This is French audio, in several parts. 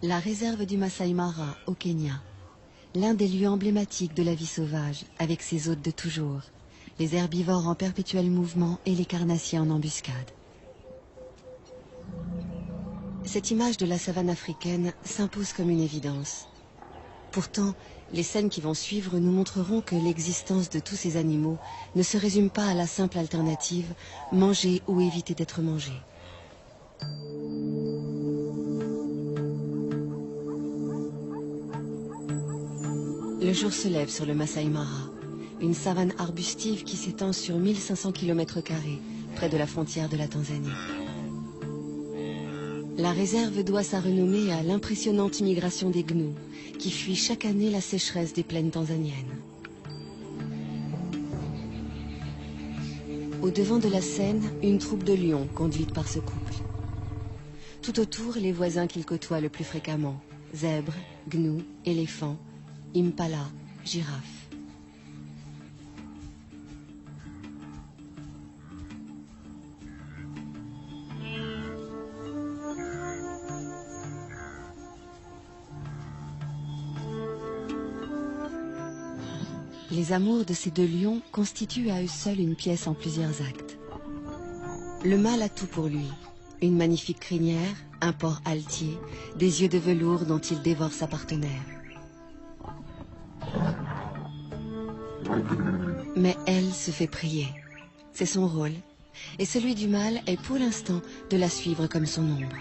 La réserve du Masai Mara, au Kenya. L'un des lieux emblématiques de la vie sauvage, avec ses hôtes de toujours, les herbivores en perpétuel mouvement et les carnassiers en embuscade. Cette image de la savane africaine s'impose comme une évidence. Pourtant, les scènes qui vont suivre nous montreront que l'existence de tous ces animaux ne se résume pas à la simple alternative manger ou éviter d'être mangé. Le jour se lève sur le Masai Mara, une savane arbustive qui s'étend sur 1500 km², près de la frontière de la Tanzanie. La réserve doit sa renommée à l'impressionnante migration des gnous, qui fuient chaque année la sécheresse des plaines tanzaniennes. Au devant de la scène, une troupe de lions conduite par ce couple. Tout autour, les voisins qu'ils côtoient le plus fréquemment, zèbres, gnous, éléphants, impala, girafes. Les amours de ces deux lions constituent à eux seuls une pièce en plusieurs actes. Le mâle a tout pour lui. Une magnifique crinière, un port altier, des yeux de velours dont il dévore sa partenaire. Mais elle se fait prier. C'est son rôle. Et celui du mâle est pour l'instant de la suivre comme son ombre.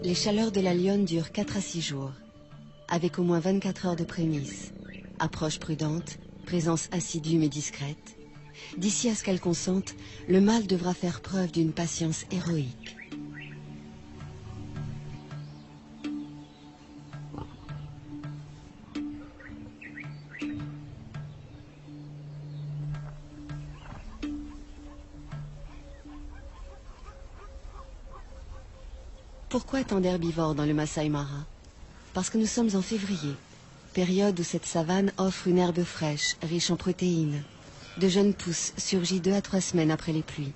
Les chaleurs de la lionne durent 4 à 6 jours, avec au moins 24 heures de prémices, approche prudente, présence assidue mais discrète. D'ici à ce qu'elle consente, le mâle devra faire preuve d'une patience héroïque. Pourquoi tant d'herbivores dans le Masai Mara? Parce que nous sommes en février, période où cette savane offre une herbe fraîche, riche en protéines. De jeunes pousses surgit 2 à 3 semaines après les pluies.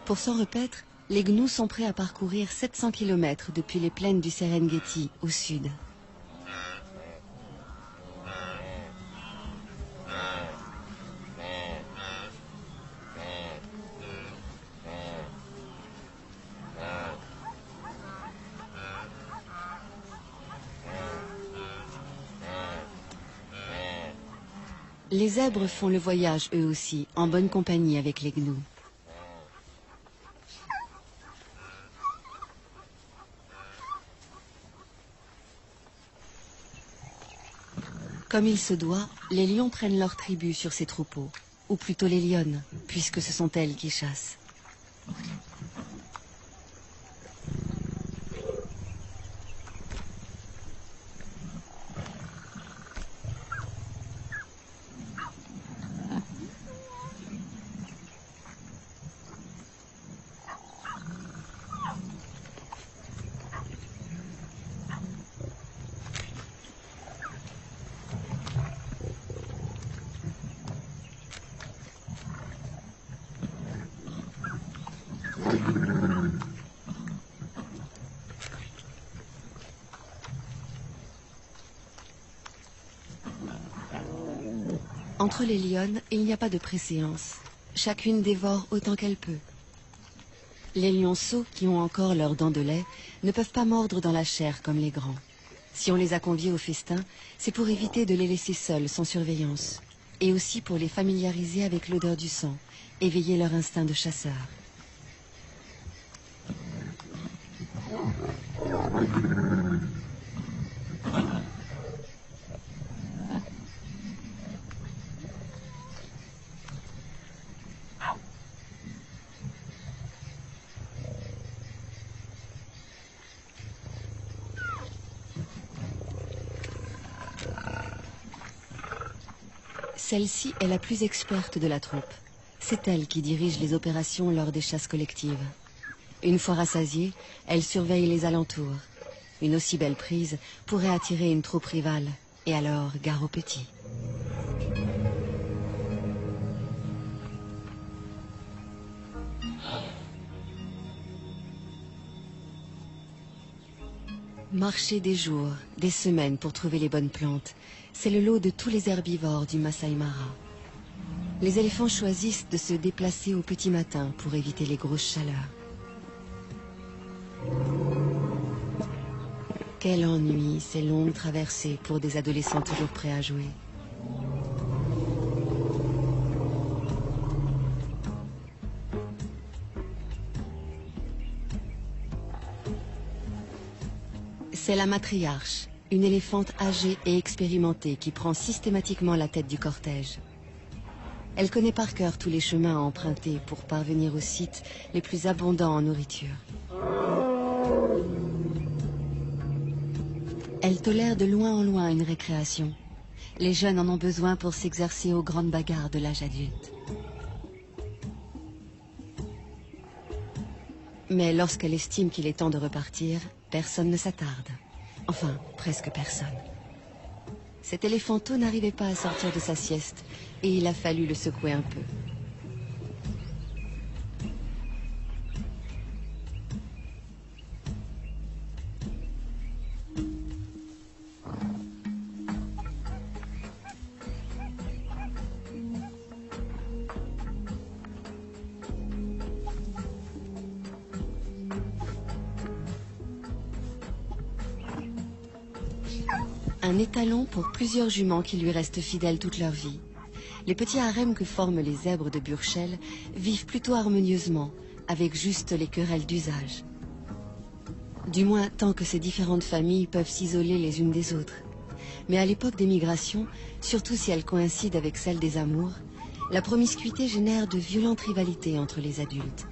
Pour s'en repaître, les gnous sont prêts à parcourir 700 km depuis les plaines du Serengeti au sud. Les zèbres font le voyage eux aussi, en bonne compagnie avec les gnous. Comme il se doit, les lions prennent leur tribu sur ces troupeaux, ou plutôt les lionnes, puisque ce sont elles qui chassent. Entre les lionnes, il n'y a pas de préséance. Chacune dévore autant qu'elle peut. Les lionceaux, qui ont encore leurs dents de lait, ne peuvent pas mordre dans la chair comme les grands. Si on les a conviés au festin, c'est pour éviter de les laisser seuls sans surveillance. Et aussi pour les familiariser avec l'odeur du sang, éveiller leur instinct de chasseur. Celle-ci est la plus experte de la troupe. C'est elle qui dirige les opérations lors des chasses collectives. Une fois rassasiée, elle surveille les alentours. Une aussi belle prise pourrait attirer une troupe rivale, et alors gare aux petits. Marcher des jours, des semaines pour trouver les bonnes plantes, c'est le lot de tous les herbivores du Masai Mara. Les éléphants choisissent de se déplacer au petit matin pour éviter les grosses chaleurs. Quel ennui, ces longues traversées pour des adolescents toujours prêts à jouer. C'est la matriarche, une éléphante âgée et expérimentée qui prend systématiquement la tête du cortège. Elle connaît par cœur tous les chemins à emprunter pour parvenir aux sites les plus abondants en nourriture. Elle tolère de loin en loin une récréation. Les jeunes en ont besoin pour s'exercer aux grandes bagarres de l'âge adulte. Mais lorsqu'elle estime qu'il est temps de repartir, personne ne s'attarde. Enfin, presque personne. Cet éléphanteau n'arrivait pas à sortir de sa sieste et il a fallu le secouer un peu. Un étalon pour plusieurs juments qui lui restent fidèles toute leur vie. Les petits harems que forment les zèbres de Burchell vivent plutôt harmonieusement, avec juste les querelles d'usage. Du moins tant que ces différentes familles peuvent s'isoler les unes des autres. Mais à l'époque des migrations, surtout si elles coïncident avec celle des amours, la promiscuité génère de violentes rivalités entre les adultes.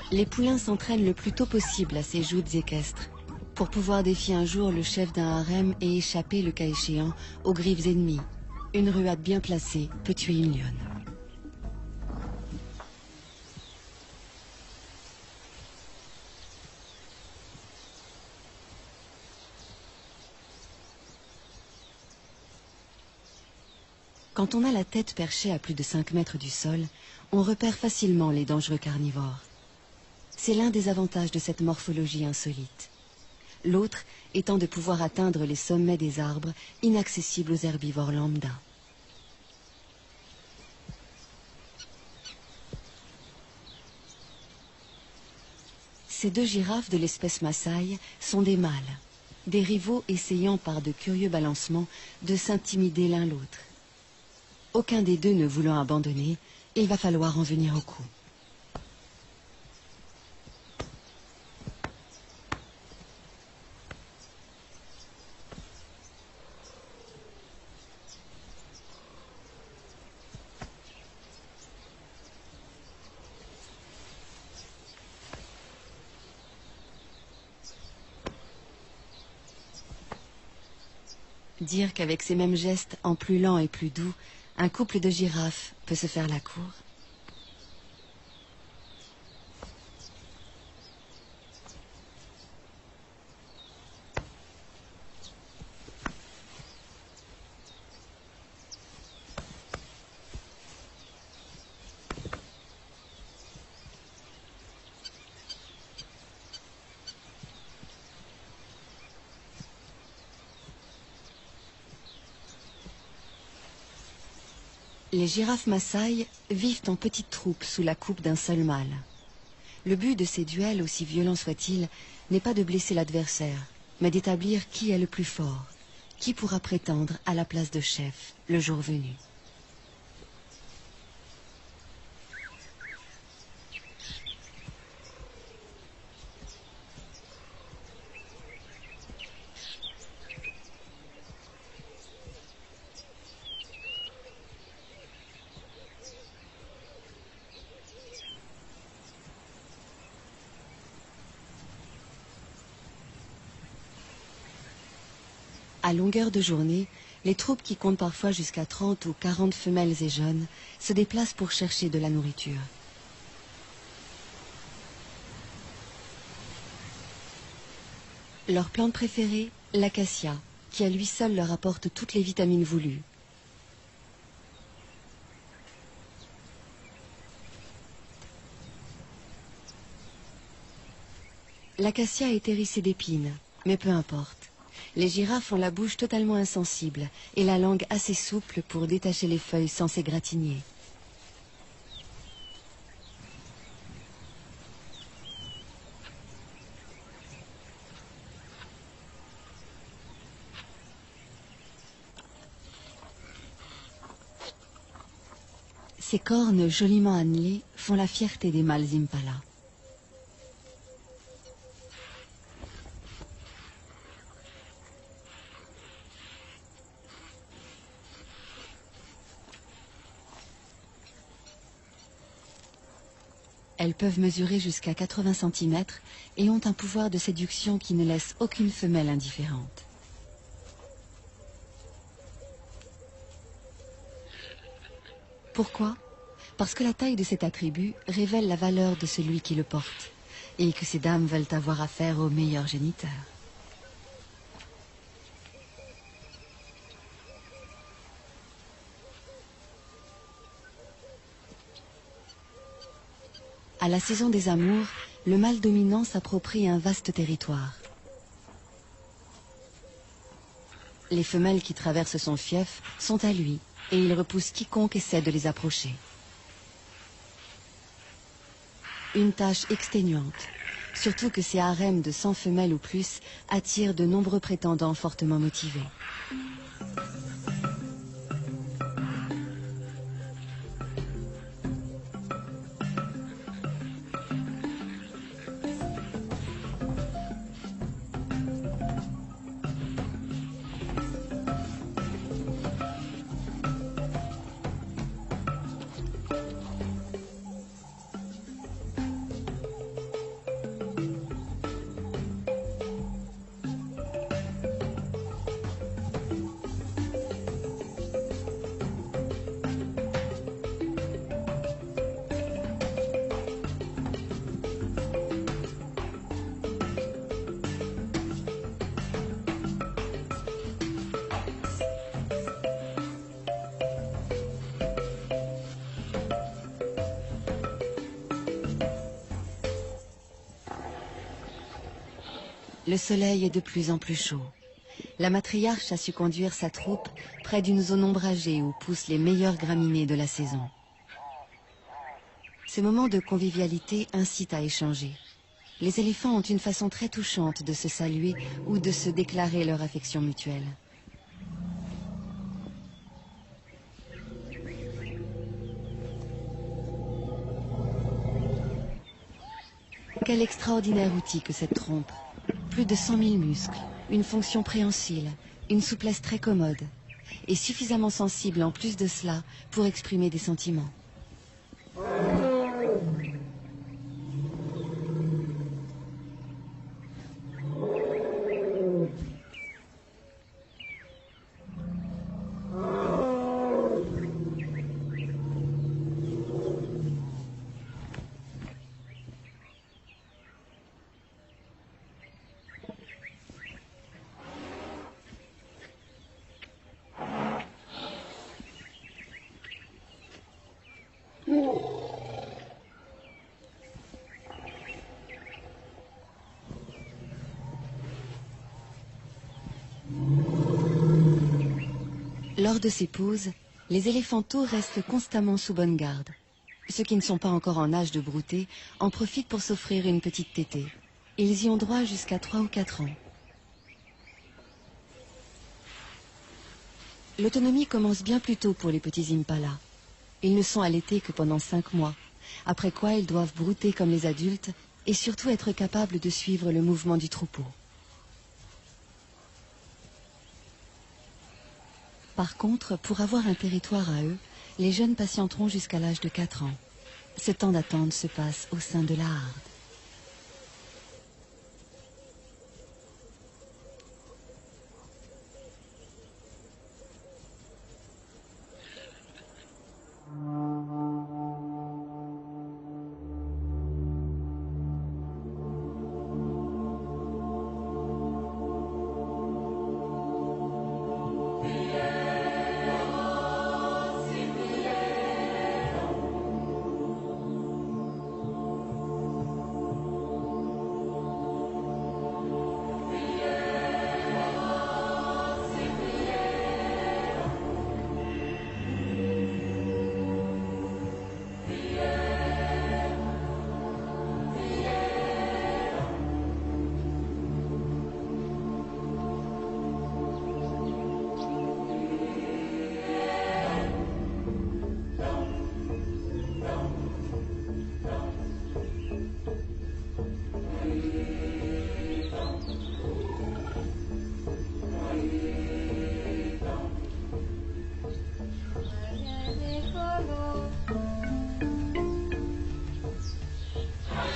Les poulains s'entraînent le plus tôt possible à ces joutes équestres, pour pouvoir défier un jour le chef d'un harem et échapper, le cas échéant, aux griffes ennemies. Une ruade bien placée peut tuer une lionne. Quand on a la tête perchée à plus de 5 mètres du sol, on repère facilement les dangereux carnivores. C'est l'un des avantages de cette morphologie insolite. L'autre étant de pouvoir atteindre les sommets des arbres inaccessibles aux herbivores lambda. Ces deux girafes de l'espèce Maasai sont des mâles, des rivaux essayant par de curieux balancements de s'intimider l'un l'autre. Aucun des deux ne voulant abandonner, il va falloir en venir au coup. Dire qu'avec ces mêmes gestes, en plus lents et plus doux, un couple de girafes peut se faire la cour. Les girafes Maasai vivent en petites troupes sous la coupe d'un seul mâle. Le but de ces duels, aussi violents soient-ils, n'est pas de blesser l'adversaire, mais d'établir qui est le plus fort, qui pourra prétendre à la place de chef le jour venu. À longueur de journée, les troupes qui comptent parfois jusqu'à 30 ou 40 femelles et jeunes se déplacent pour chercher de la nourriture. Leur plante préférée, l'acacia, qui à lui seul leur apporte toutes les vitamines voulues. L'acacia est hérissée d'épines, mais peu importe. Les girafes ont la bouche totalement insensible et la langue assez souple pour détacher les feuilles sans s'égratigner. Ces cornes joliment annelées font la fierté des mâles impala. Elles peuvent mesurer jusqu'à 80 cm et ont un pouvoir de séduction qui ne laisse aucune femelle indifférente. Pourquoi? Parce que la taille de cet attribut révèle la valeur de celui qui le porte et que ces dames veulent avoir affaire au meilleur géniteur. À la saison des amours, le mâle dominant s'approprie un vaste territoire. Les femelles qui traversent son fief sont à lui et il repousse quiconque essaie de les approcher. Une tâche exténuante, surtout que ces harems de 100 femelles ou plus attirent de nombreux prétendants fortement motivés. Le soleil est de plus en plus chaud. La matriarche a su conduire sa troupe près d'une zone ombragée où poussent les meilleures graminées de la saison. Ces moments de convivialité incitent à échanger. Les éléphants ont une façon très touchante de se saluer ou de se déclarer leur affection mutuelle. Quel extraordinaire outil que cette trompe. Plus de 100 000 muscles, une fonction préhensile, une souplesse très commode, et suffisamment sensible en plus de cela pour exprimer des sentiments. Lors de ces pauses, les éléphanteaux restent constamment sous bonne garde. Ceux qui ne sont pas encore en âge de brouter en profitent pour s'offrir une petite tétée. Ils y ont droit jusqu'à 3 ou 4 ans. L'autonomie commence bien plus tôt pour les petits impalas. Ils ne sont allaités que pendant 5 mois, après quoi ils doivent brouter comme les adultes et surtout être capables de suivre le mouvement du troupeau. Par contre, pour avoir un territoire à eux, les jeunes patienteront jusqu'à l'âge de 4 ans. Ce temps d'attente se passe au sein de la harde.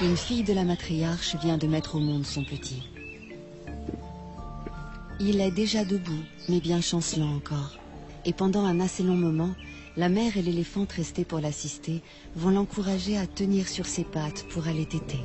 Une fille de la matriarche vient de mettre au monde son petit. Il est déjà debout, mais bien chancelant encore. Et pendant un assez long moment, la mère et l'éléphante restés pour l'assister vont l'encourager à tenir sur ses pattes pour aller téter.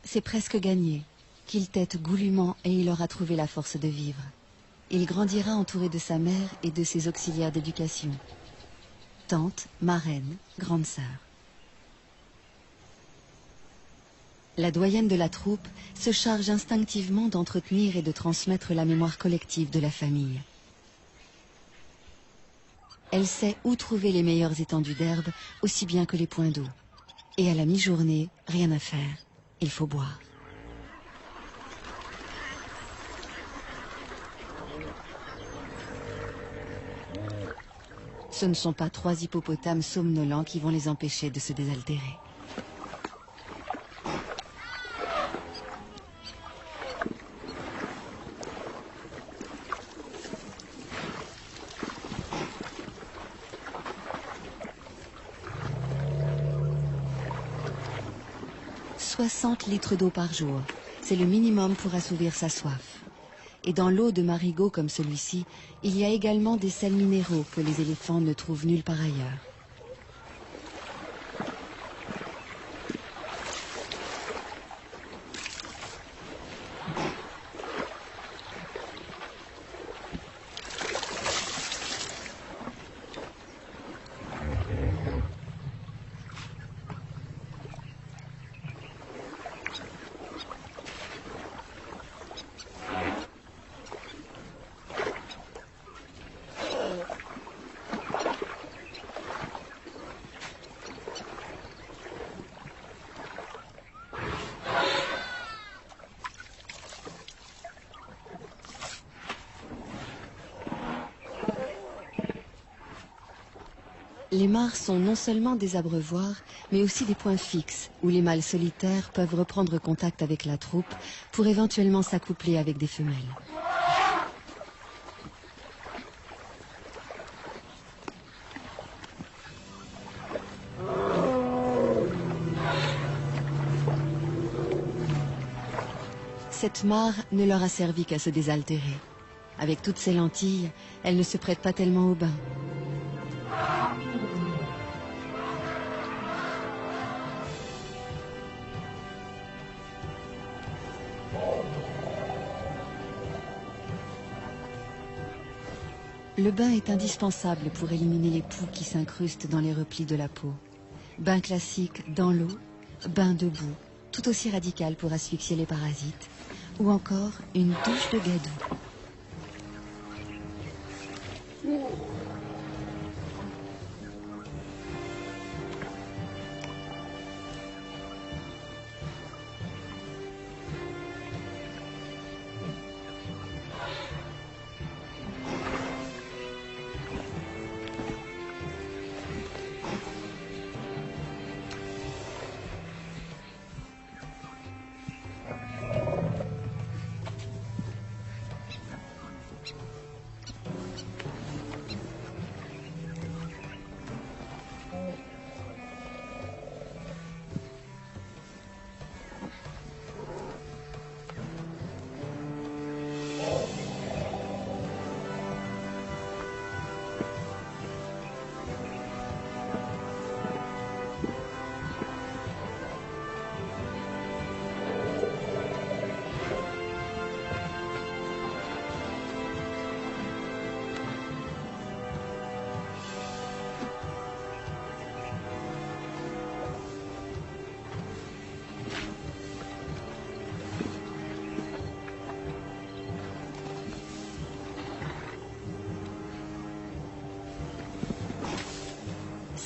C'est presque gagné. Qu'il tète goulûment et il aura trouvé la force de vivre. Il grandira entouré de sa mère et de ses auxiliaires d'éducation. Tante, marraine, grande sœur. La doyenne de la troupe se charge instinctivement d'entretenir et de transmettre la mémoire collective de la famille. Elle sait où trouver les meilleures étendues d'herbe, aussi bien que les points d'eau. Et à la mi-journée, rien à faire. Il faut boire. Ce ne sont pas 3 hippopotames somnolents qui vont les empêcher de se désaltérer. « 60 litres d'eau par jour, c'est le minimum pour assouvir sa soif. Et dans l'eau de marigot comme celui-ci, il y a également des sels minéraux que les éléphants ne trouvent nulle part ailleurs. Les mares sont non seulement des abreuvoirs, mais aussi des points fixes où les mâles solitaires peuvent reprendre contact avec la troupe pour éventuellement s'accoupler avec des femelles. Cette mare ne leur a servi qu'à se désaltérer. Avec toutes ces lentilles, elle ne se prête pas tellement au bain. Le bain est indispensable pour éliminer les poux qui s'incrustent dans les replis de la peau. Bain classique dans l'eau, bain debout, tout aussi radical pour asphyxier les parasites, ou encore une douche de gadou.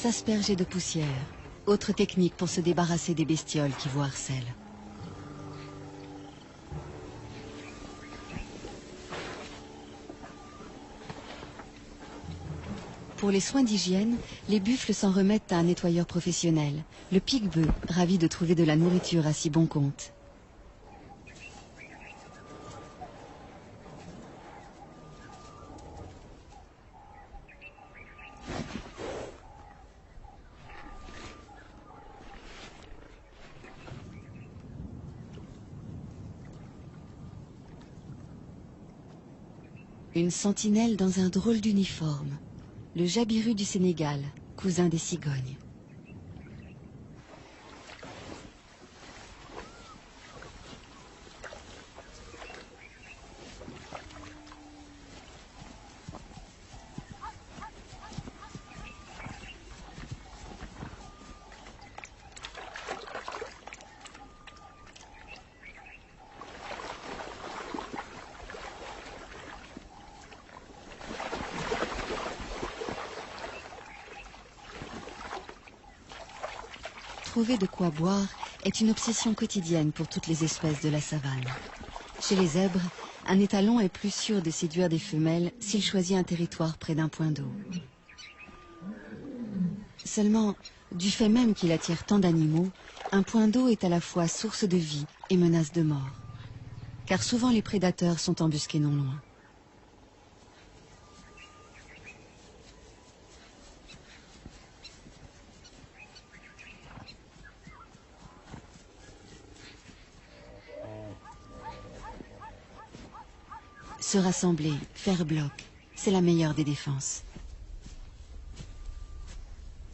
S'asperger de poussière. Autre technique pour se débarrasser des bestioles qui vous harcèlent. Pour les soins d'hygiène, les buffles s'en remettent à un nettoyeur professionnel, le piquebœuf, ravi de trouver de la nourriture à si bon compte. Une sentinelle dans un drôle d'uniforme. Le jabiru du Sénégal, cousin des cigognes. Trouver de quoi boire est une obsession quotidienne pour toutes les espèces de la savane. Chez les zèbres, un étalon est plus sûr de séduire des femelles s'il choisit un territoire près d'un point d'eau. Seulement, du fait même qu'il attire tant d'animaux, un point d'eau est à la fois source de vie et menace de mort. Car souvent les prédateurs sont embusqués non loin. Se rassembler, faire bloc, c'est la meilleure des défenses.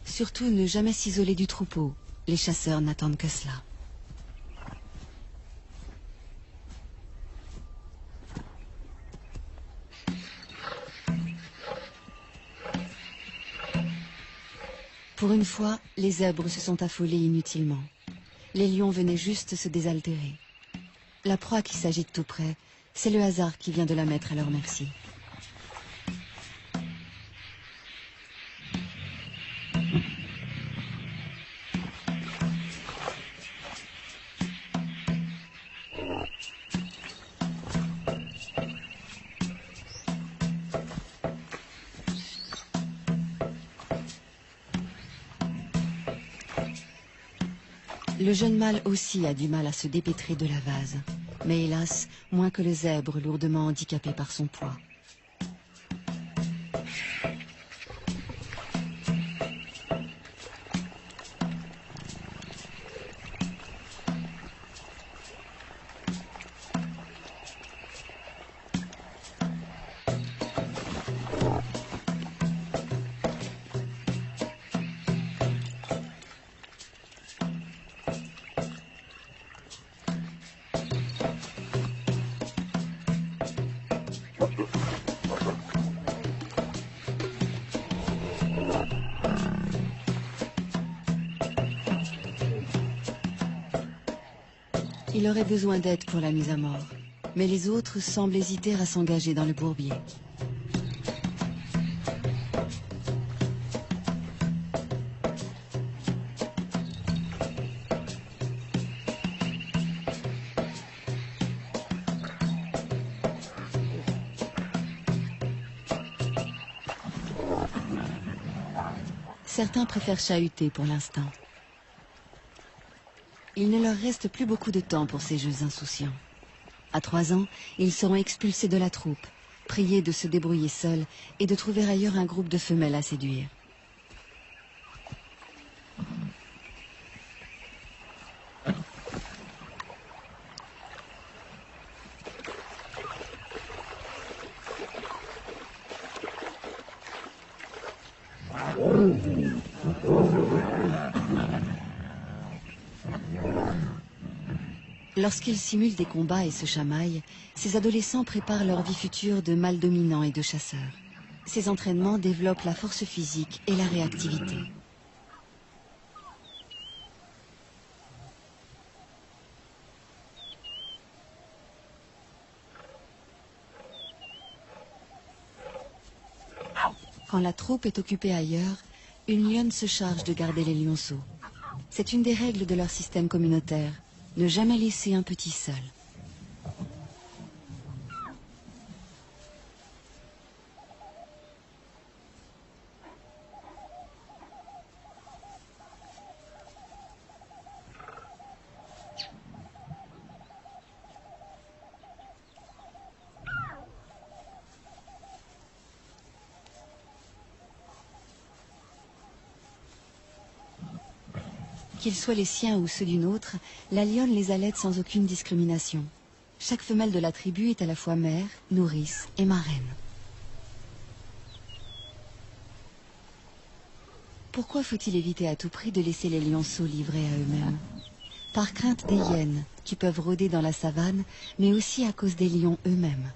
Surtout ne jamais s'isoler du troupeau. Les chasseurs n'attendent que cela. Pour une fois, les zèbres se sont affolés inutilement. Les lions venaient juste se désaltérer. La proie qui s'agite tout près, c'est le hasard qui vient de la mettre à leur merci. Le jeune mâle aussi a du mal à se dépêtrer de la vase. Mais hélas, moins que le zèbre lourdement handicapé par son poids. Il aurait besoin d'aide pour la mise à mort, mais les autres semblent hésiter à s'engager dans le bourbier. Certains préfèrent chahuter pour l'instant. Il ne leur reste plus beaucoup de temps pour ces jeux insouciants. À 3 ans, ils seront expulsés de la troupe, priés de se débrouiller seuls et de trouver ailleurs un groupe de femelles à séduire. Lorsqu'ils simulent des combats et se chamaillent, ces adolescents préparent leur vie future de mâles dominants et de chasseurs. Ces entraînements développent la force physique et la réactivité. Quand la troupe est occupée ailleurs, Une lionne se charge de garder les lionceaux. C'est une des règles de leur système communautaire. Ne jamais laisser un petit seul. Qu'ils soient les siens ou ceux d'une autre, la lionne les allaite sans aucune discrimination. Chaque femelle de la tribu est à la fois mère, nourrice et marraine. Pourquoi faut-il éviter à tout prix de laisser les lionceaux livrés à eux-mêmes? Par crainte des hyènes, qui peuvent rôder dans la savane, mais aussi à cause des lions eux-mêmes.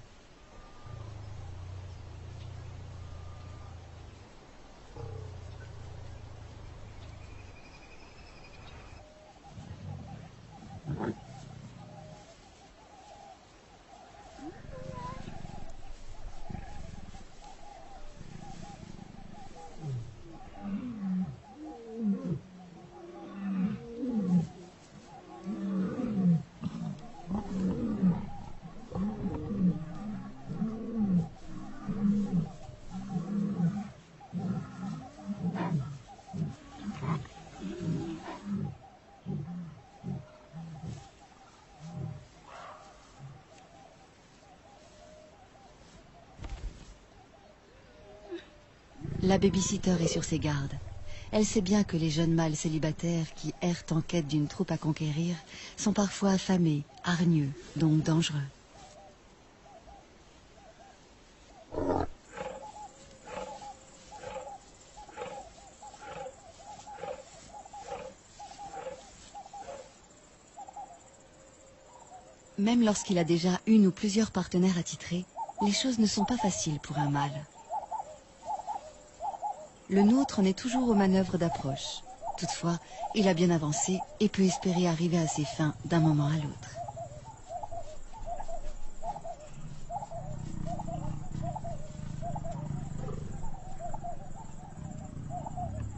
La babysitter est sur ses gardes. Elle sait bien que les jeunes mâles célibataires qui errent en quête d'une troupe à conquérir sont parfois affamés, hargneux, donc dangereux. Même lorsqu'il a déjà une ou plusieurs partenaires attitrés, les choses ne sont pas faciles pour un mâle. Le nôtre en est toujours aux manœuvres d'approche. Toutefois, il a bien avancé et peut espérer arriver à ses fins d'un moment à l'autre.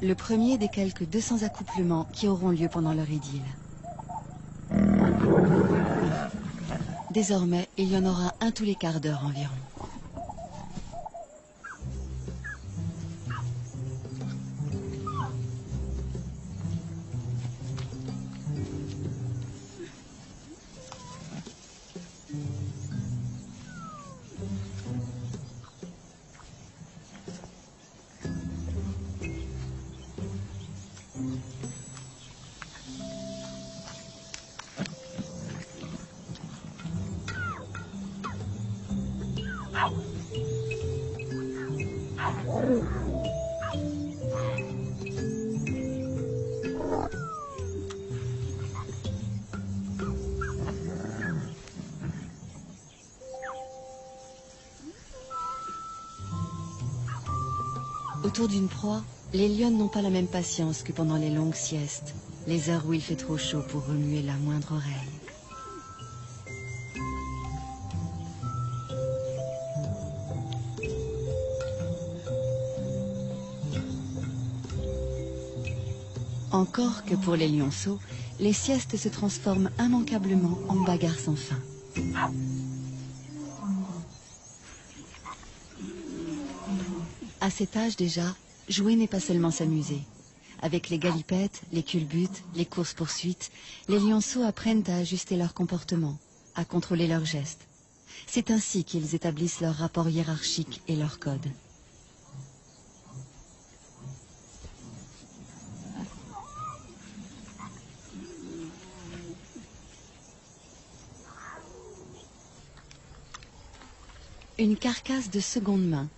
Le premier des quelques 200 accouplements qui auront lieu pendant leur idylle. Désormais, il y en aura un tous les quarts d'heure environ. Autour d'une proie, les lionnes n'ont pas la même patience que pendant les longues siestes, les heures où il fait trop chaud pour remuer la moindre oreille. Encore que pour les lionceaux, les siestes se transforment immanquablement en bagarres sans fin. À cet âge déjà, jouer n'est pas seulement s'amuser. Avec les galipettes, les culbutes, les courses-poursuites, les lionceaux apprennent à ajuster leur comportement, à contrôler leurs gestes. C'est ainsi qu'ils établissent leur rapport hiérarchique et leur code. Une carcasse de seconde main,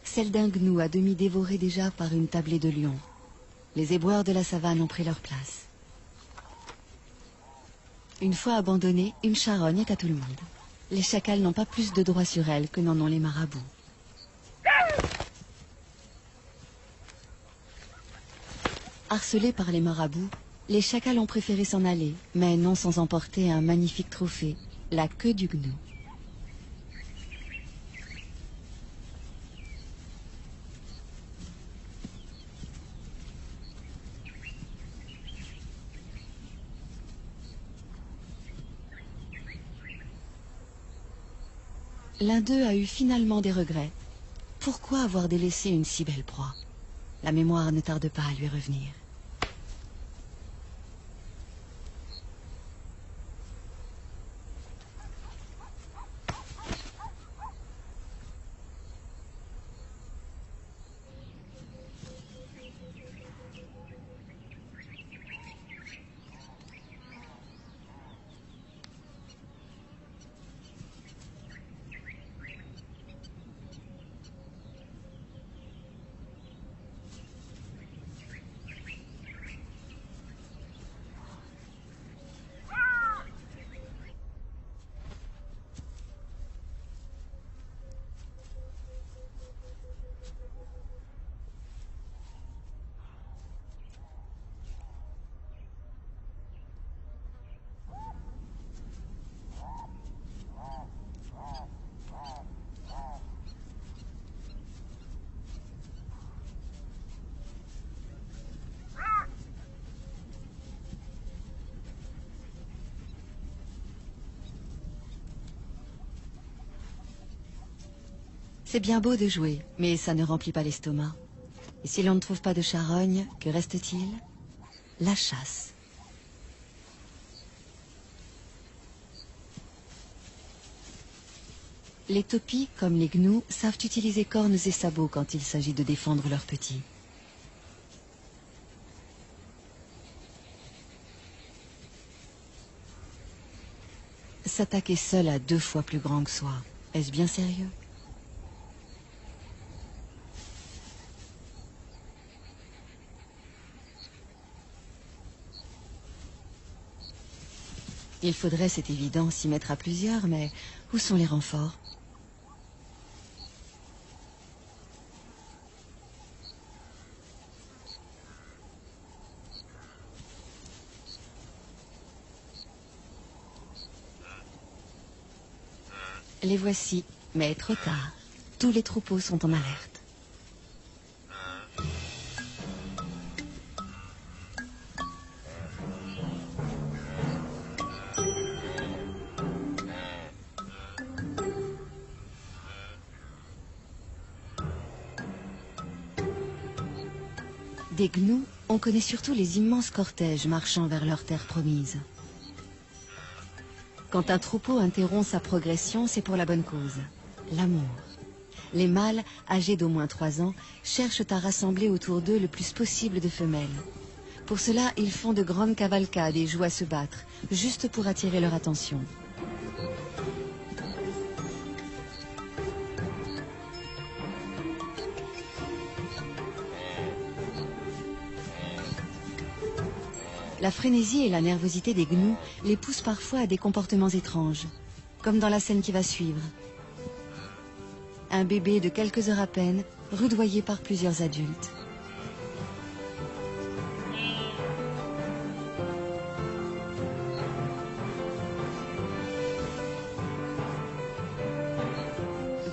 celle d'un gnou à demi dévoré déjà par une tablée de lions. Les éboueurs de la savane ont pris leur place. Une fois abandonnée, une charogne est à tout le monde. Les chacals n'ont pas plus de droit sur elle que n'en ont les marabouts. Harcelés par les marabouts, les chacals ont préféré s'en aller, mais non sans emporter un magnifique trophée, la queue du gnou. L'un d'eux a eu finalement des regrets. Pourquoi avoir délaissé une si belle proie? La mémoire ne tarde pas à lui revenir. C'est bien beau de jouer, mais ça ne remplit pas l'estomac. Et si l'on ne trouve pas de charogne, que reste-t-il? La chasse. Les topis, comme les gnous, savent utiliser cornes et sabots quand il s'agit de défendre leurs petits. S'attaquer seul à 2 fois plus grand que soi, est-ce bien sérieux? Il faudrait, c'est évident, s'y mettre à plusieurs, mais où sont les renforts? Les voici, mais trop tard. Tous les troupeaux sont en alerte. Des gnous, on connaît surtout les immenses cortèges marchant vers leur terre promise. Quand un troupeau interrompt sa progression, c'est pour la bonne cause, l'amour. Les mâles, âgés d'au moins 3 ans, cherchent à rassembler autour d'eux le plus possible de femelles. Pour cela, ils font de grandes cavalcades et jouent à se battre, juste pour attirer leur attention. La frénésie et la nervosité des gnous les poussent parfois à des comportements étranges, comme dans la scène qui va suivre. Un bébé de quelques heures à peine, rudoyé par plusieurs adultes.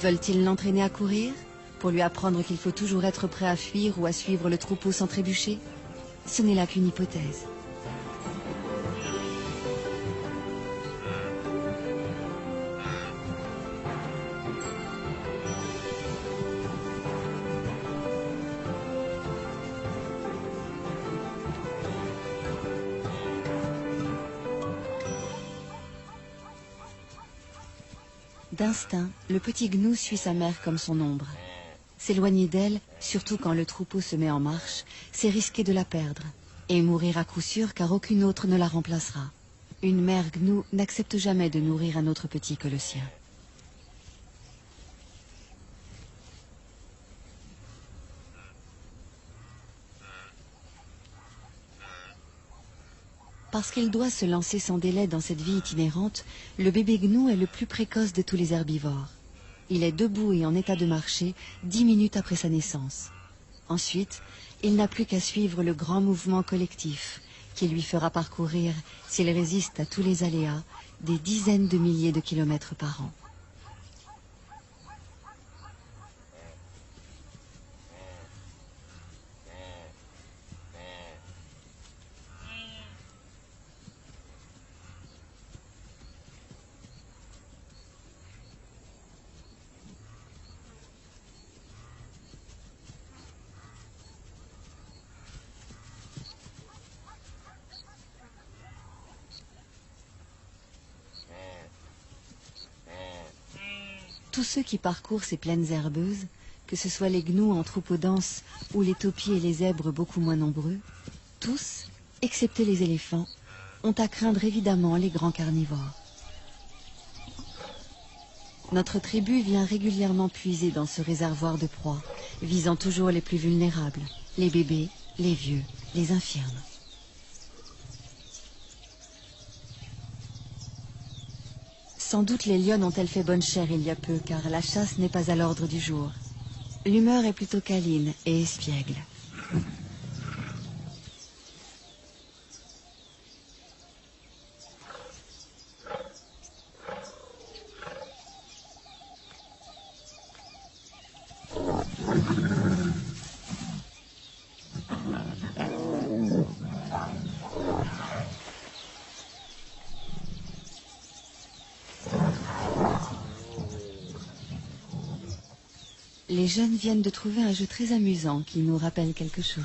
Veulent-ils l'entraîner à courir, pour lui apprendre qu'il faut toujours être prêt à fuir ou à suivre le troupeau sans trébucher? Ce n'est là qu'une hypothèse. D'instinct, le petit gnou suit sa mère comme son ombre. S'éloigner d'elle, surtout quand le troupeau se met en marche, c'est risquer de la perdre. Et mourir à coup sûr car aucune autre ne la remplacera. Une mère gnou n'accepte jamais de nourrir un autre petit que le sien. Parce qu'il doit se lancer sans délai dans cette vie itinérante, le bébé gnou est le plus précoce de tous les herbivores. Il est debout et en état de marcher 10 minutes après sa naissance. Ensuite, il n'a plus qu'à suivre le grand mouvement collectif qui lui fera parcourir, s'il résiste à tous les aléas, des dizaines de milliers de kilomètres par an. tous ceux qui parcourent ces plaines herbeuses, que ce soit les gnous en troupeaux denses ou les taupiers et les zèbres beaucoup moins nombreux, tous, excepté les éléphants, ont à craindre évidemment les grands carnivores. Notre tribu vient régulièrement puiser dans ce réservoir de proies, visant toujours les plus vulnérables, les bébés, les vieux, les infirmes. Sans doute les lionnes ont-elles fait bonne chère il y a peu, car la chasse n'est pas à l'ordre du jour. L'humeur est plutôt câline et espiègle. Les jeunes viennent de trouver un jeu très amusant qui nous rappelle quelque chose.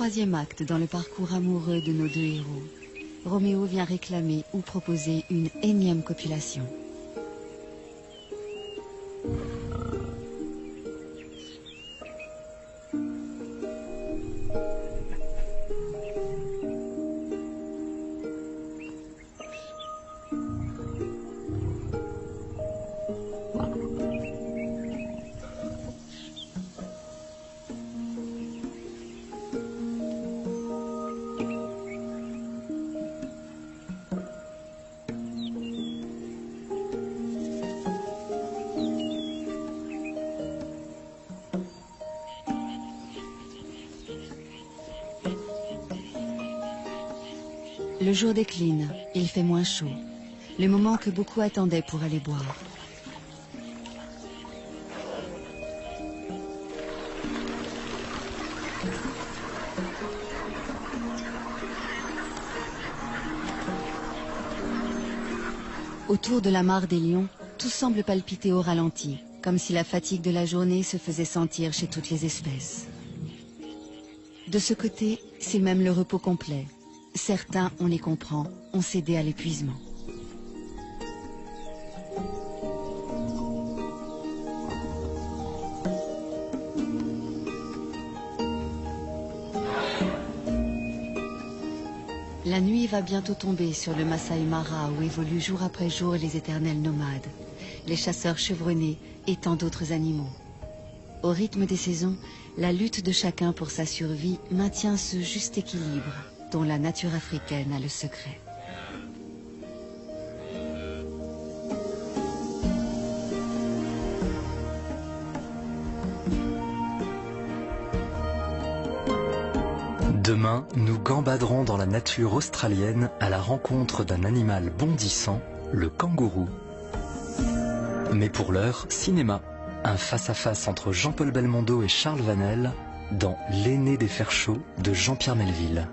Troisième acte dans le parcours amoureux de nos deux héros. Roméo vient réclamer ou proposer une énième copulation. Le jour décline, il fait moins chaud, le moment que beaucoup attendaient pour aller boire. Autour de la mare des lions, tout semble palpiter au ralenti, comme si la fatigue de la journée se faisait sentir chez toutes les espèces. De ce côté, c'est même le repos complet. Certains, on les comprend, ont cédé à l'épuisement. La nuit va bientôt tomber sur le Masai Mara où évoluent jour après jour les éternels nomades, les chasseurs chevronnés et tant d'autres animaux. Au rythme des saisons, la lutte de chacun pour sa survie maintient ce juste équilibre dont la nature africaine a le secret. Demain, nous gambaderons dans la nature australienne à la rencontre d'un animal bondissant, le kangourou. Mais pour l'heure, cinéma. Un face-à-face entre Jean-Paul Belmondo et Charles Vanel dans L'aîné des fers chauds de Jean-Pierre Melville.